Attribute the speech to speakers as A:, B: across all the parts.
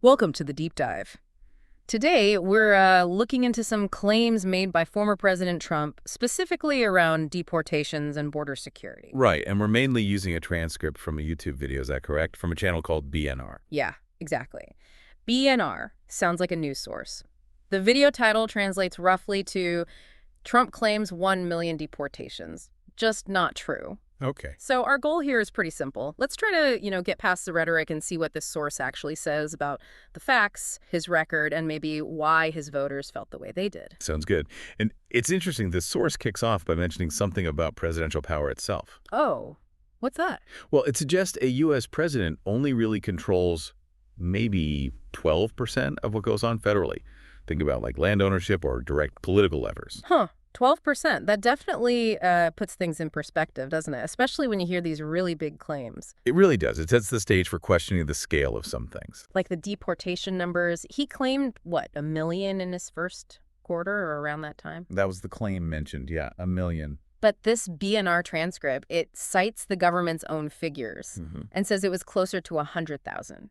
A: Welcome to the deep dive. Today, we're looking into some claims made by former President Trump, specifically around deportations and border security.
B: Right, and we're mainly using a transcript from a YouTube video, is that correct? From a channel called BNR.
A: Yeah, exactly. BNR sounds like a news source. The video title translates roughly to Trump claims 1 million deportations. Just not true.
B: Okay.
A: So our goal here is pretty simple. Let's try to, get past the rhetoric and see what this source actually says about the facts, his record, and maybe why his voters felt the way they did.
B: Sounds good. And it's interesting, the source kicks off by mentioning something about presidential power itself.
A: Oh, what's that?
B: Well, it suggests a U.S. president only really controls maybe 12% of what goes on federally. Think about like land ownership or direct political levers.
A: Huh. 12%. That definitely puts things in perspective, doesn't it? Especially when you hear these really big claims.
B: It really does. It sets the stage for questioning the scale of some things.
A: Like the deportation numbers. He claimed, what, 1 million in his first quarter or around that time?
B: That was the claim mentioned, yeah, 1 million.
A: But this BNR transcript, it cites the government's own figures and says it was closer to 100,000.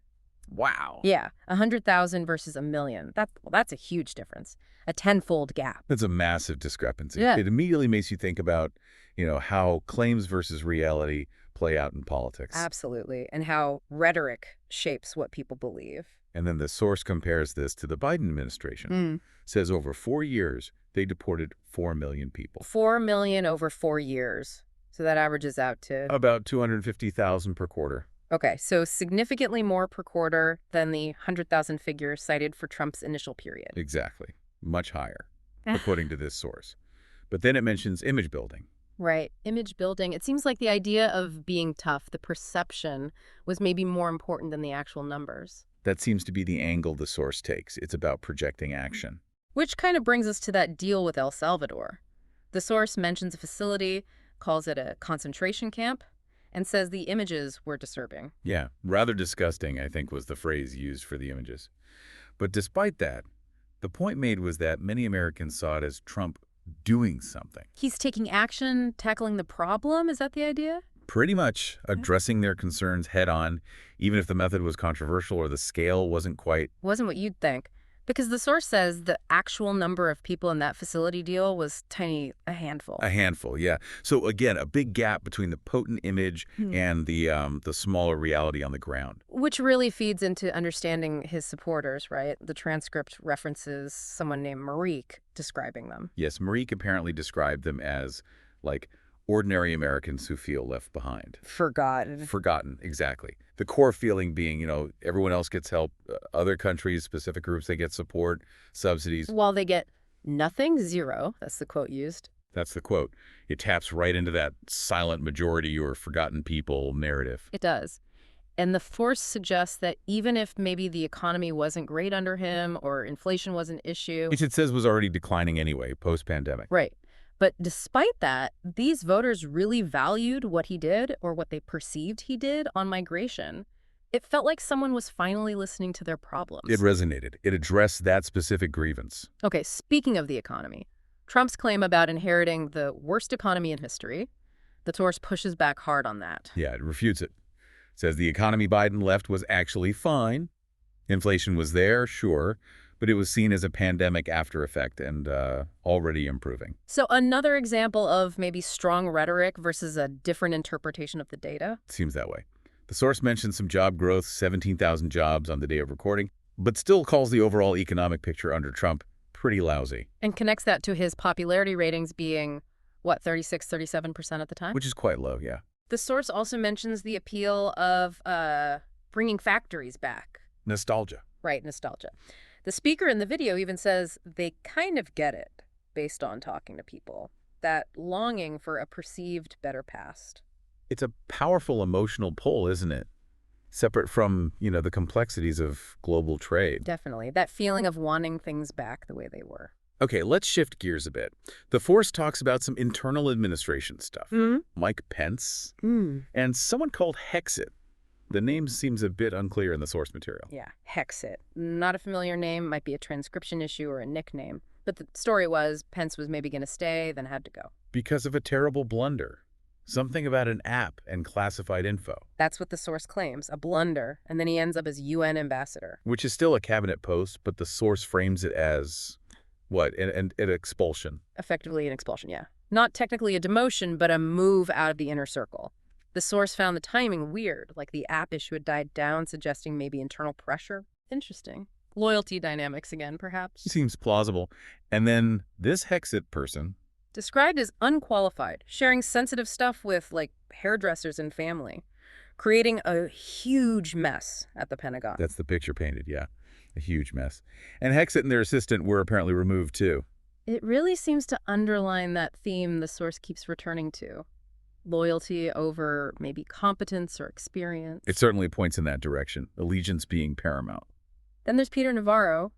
B: Wow.
A: Yeah, 100,000 versus 1 million. That's a huge difference. A tenfold gap.
B: That's a massive discrepancy.
A: Yeah.
B: It immediately makes you think about, how claims versus reality play out in politics.
A: Absolutely. And how rhetoric shapes what people believe.
B: And then the source compares this to the Biden administration. Says over 4 years, they deported 4 million people.
A: 4 million over 4 years. So that averages out to...
B: About 250,000 per quarter.
A: Okay, so significantly more per quarter than the 100,000 figure cited for Trump's initial period.
B: Exactly. Much higher, according to this source. But then it mentions image building.
A: Right. Image building. It seems like the idea of being tough, the perception, was maybe more important than the actual numbers.
B: That seems to be the angle the source takes. It's about projecting action.
A: Which kind of brings us to that deal with El Salvador. The source mentions a facility, calls it a concentration camp, and says the images were disturbing.
B: Yeah, rather disgusting, I think, was the phrase used for the images. But despite that, the point made was that many Americans saw it as Trump doing something.
A: He's taking action, tackling the problem? Is that the idea?
B: Pretty much addressing their concerns head on, even if the method was controversial or the scale wasn't quite.
A: Wasn't what you'd think. Because the source says the actual number of people in that facility deal was tiny, a handful.
B: A handful, yeah. So again, a big gap between the potent image and the smaller reality on the ground.
A: Which really feeds into understanding his supporters, right? The transcript references someone named Marique describing them.
B: Yes, Marique apparently described them as, like, ordinary Americans who feel left behind.
A: Forgotten.
B: Forgotten, exactly. The core feeling being, everyone else gets help. Other countries, specific groups, they get support, subsidies.
A: While they get nothing, zero. That's the quote used.
B: That's the quote. It taps right into that silent majority or forgotten people narrative.
A: It does. And the force suggests that even if maybe the economy wasn't great under him or inflation was an issue.
B: Which it says was already declining anyway, post-pandemic.
A: Right. But despite that, these voters really valued what he did or what they perceived he did on migration. It felt like someone was finally listening to their problems.
B: It resonated. It addressed that specific grievance.
A: Okay, speaking of the economy, Trump's claim about inheriting the worst economy in history, the source pushes back hard on that.
B: Yeah, it refutes it. Says the economy Biden left was actually fine. Inflation was there, sure, but it was seen as a pandemic after effect and already improving.
A: So another example of maybe strong rhetoric versus a different interpretation of the data?
B: Seems that way. The source mentions some job growth, 17,000 jobs on the day of recording, but still calls the overall economic picture under Trump pretty lousy.
A: And connects that to his popularity ratings being, what, 36, 37% at the time?
B: Which is quite low, yeah.
A: The source also mentions the appeal of bringing factories back.
B: Nostalgia.
A: Right, nostalgia. The speaker in the video even says they kind of get it based on talking to people, that longing for a perceived better past.
B: It's a powerful emotional pull, isn't it? Separate from, the complexities of global trade.
A: Definitely. That feeling of wanting things back the way they were.
B: Okay, let's shift gears a bit. The force talks about some internal administration stuff. Mike Pence and someone called Hexit. The name seems a bit unclear in the source material.
A: Yeah, Hexit. Not a familiar name, might be a transcription issue or a nickname. But the story was Pence was maybe going to stay, then had to go.
B: Because of a terrible blunder. Something about an app and classified info,
A: That's what the source claims, a blunder, and then he ends up as UN ambassador.
B: which is still a cabinet post, but the source frames it as, what, an expulsion.
A: Effectively an expulsion, yeah. Not technically a demotion, but a move out of the inner circle. The source found the timing weird, like the app issue had died down, suggesting maybe internal pressure. Interesting. Loyalty dynamics again, perhaps.
B: Seems plausible. And then this Hexit person,
A: Described as unqualified, sharing sensitive stuff with, like, hairdressers and family, creating a huge mess at the Pentagon.
B: that's the picture painted, yeah. A huge mess. And Hexit and their assistant were apparently removed, too.
A: It really seems to underline that theme the source keeps returning to. Loyalty over maybe competence or experience.
B: It certainly points in that direction, allegiance being paramount.
A: Then there's Peter Navarro,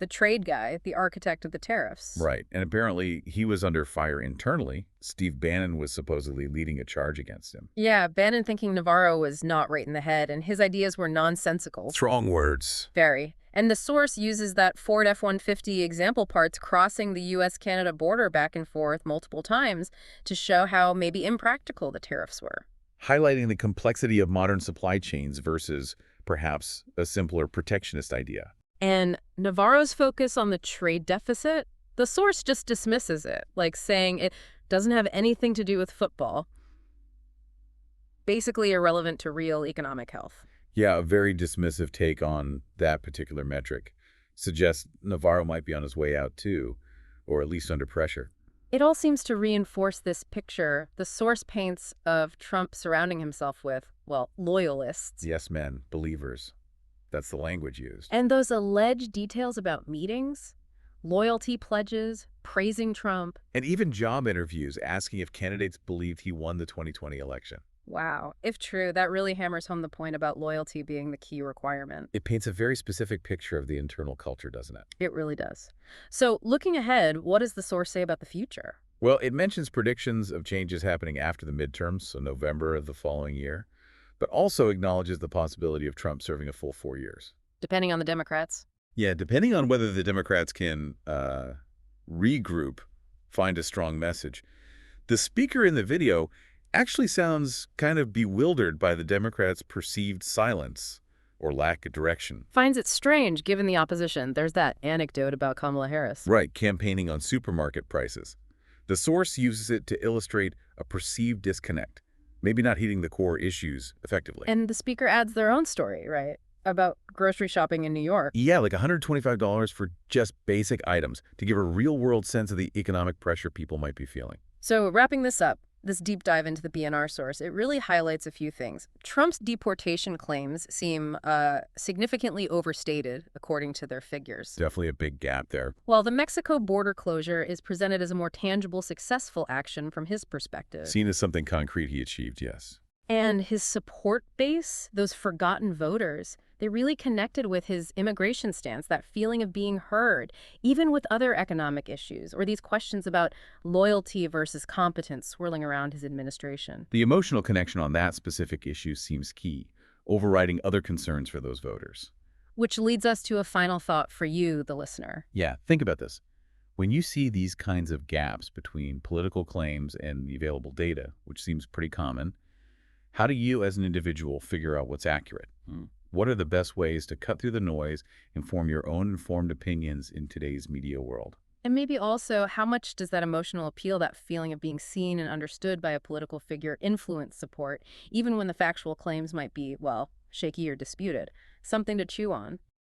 A: the trade guy, the architect of the tariffs.
B: Right. And apparently he was under fire internally. Steve Bannon was supposedly leading a charge against him.
A: Yeah, Bannon thinking Navarro was not right in the head, and his ideas were nonsensical.
B: Strong words.
A: Very. And the source uses that Ford F-150 example parts crossing the U.S.-Canada border back and forth multiple times to show how maybe impractical the tariffs were.
B: Highlighting the complexity of modern supply chains versus, perhaps, a simpler protectionist idea.
A: And Navarro's focus on the trade deficit, the source just dismisses it, like saying it doesn't have anything to do with football. Basically irrelevant to real economic health.
B: Yeah, a very dismissive take on that particular metric. Suggests Navarro might be on his way out too, or at least under pressure.
A: It all seems to reinforce this picture the source paints of Trump surrounding himself with, well, loyalists.
B: Yes, men, believers. That's the language used.
A: And those alleged details about meetings, loyalty pledges, praising Trump.
B: And even job interviews asking if candidates believed he won the 2020 election.
A: Wow. If true, that really hammers home the point about loyalty being the key requirement.
B: It paints a very specific picture of the internal culture, doesn't it?
A: It really does. So, looking ahead, what does the source say about the future?
B: Well, it mentions predictions of changes happening after the midterms, so November of the following year, but also acknowledges the possibility of Trump serving a full 4 years.
A: Depending on the Democrats?
B: Yeah, depending on whether the Democrats can regroup, find a strong message. The speaker in the video actually sounds kind of bewildered by the Democrats' perceived silence or lack of direction.
A: Finds it strange given the opposition. There's that anecdote about Kamala Harris.
B: Right, campaigning on supermarket prices. The source uses it to illustrate a perceived disconnect, maybe not hitting the core issues effectively.
A: And the speaker adds their own story, right? About grocery shopping in New York.
B: Yeah, like $125 for just basic items to give a real-world sense of the economic pressure people might be feeling.
A: So wrapping this up, this deep dive into the BNR source, it really highlights a few things. Trump's deportation claims seem significantly overstated, according to their figures.
B: Definitely a big gap there.
A: While the Mexico border closure is presented as a more tangible, successful action from his perspective.
B: Seen as something concrete he achieved, yes.
A: And his support base, those forgotten voters, they really connected with his immigration stance, that feeling of being heard, even with other economic issues, or these questions about loyalty versus competence swirling around his administration.
B: The emotional connection on that specific issue seems key, overriding other concerns for those voters.
A: Which leads us to a final thought for you, the listener.
B: Yeah, think about this. When you see these kinds of gaps between political claims and the available data, which seems pretty common, how do you as an individual figure out what's accurate? What are the best ways to cut through the noise and form your own informed opinions in today's media world?
A: And maybe also, how much does that emotional appeal, that feeling of being seen and understood by a political figure, influence support, even when the factual claims might be, well, shaky or disputed? Something to chew on.